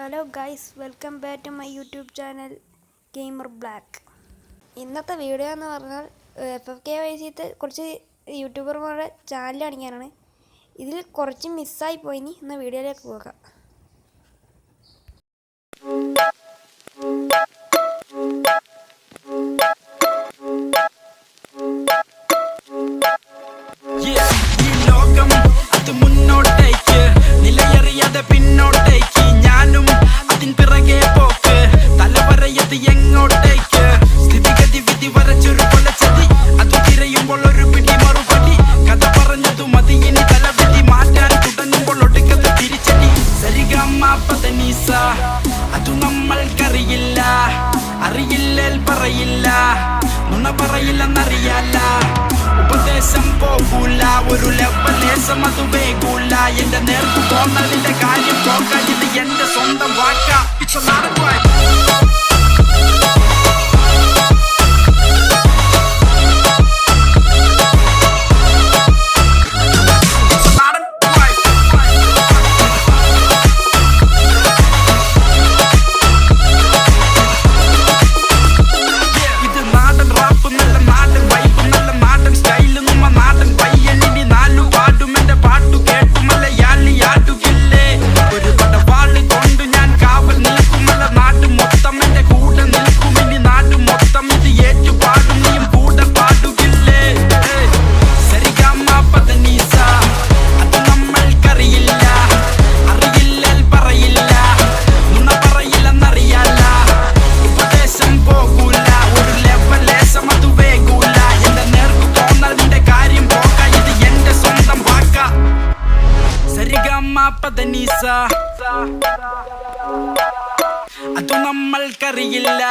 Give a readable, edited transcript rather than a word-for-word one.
Hello guys, welcome back to my YouTube channel Gamer Black. ഇന്നത്തെ video എന്ന് പറഞ്ഞാൽ FFKYC കുറച്ച് യൂട്യൂബർമാരുടെ ചാനൽ കാണിക്കാനാണ്. ഇതിൽ കുറച്ച് മിസ്സായി പോയിനി. എന്ന വീഡിയോയിലേക്ക് പോകാം. അതു നമ്മൾക്കറിയില്ല, അറിയില്ലേൽ പറയില്ല, നുണ പറയില്ലെന്നറിയാല. ഉപദേശം പോകൂല, ഒരു ലെവലേശം അത് വേകൂല. എന്റെ നേർക്കു തോന്നലിന്റെ കാര്യം പോകാൻ ഇത് എന്റെ സ്വന്തം വാക്ക. It's a lot of work. അതു നമ്മൾക്കറിയില്ല.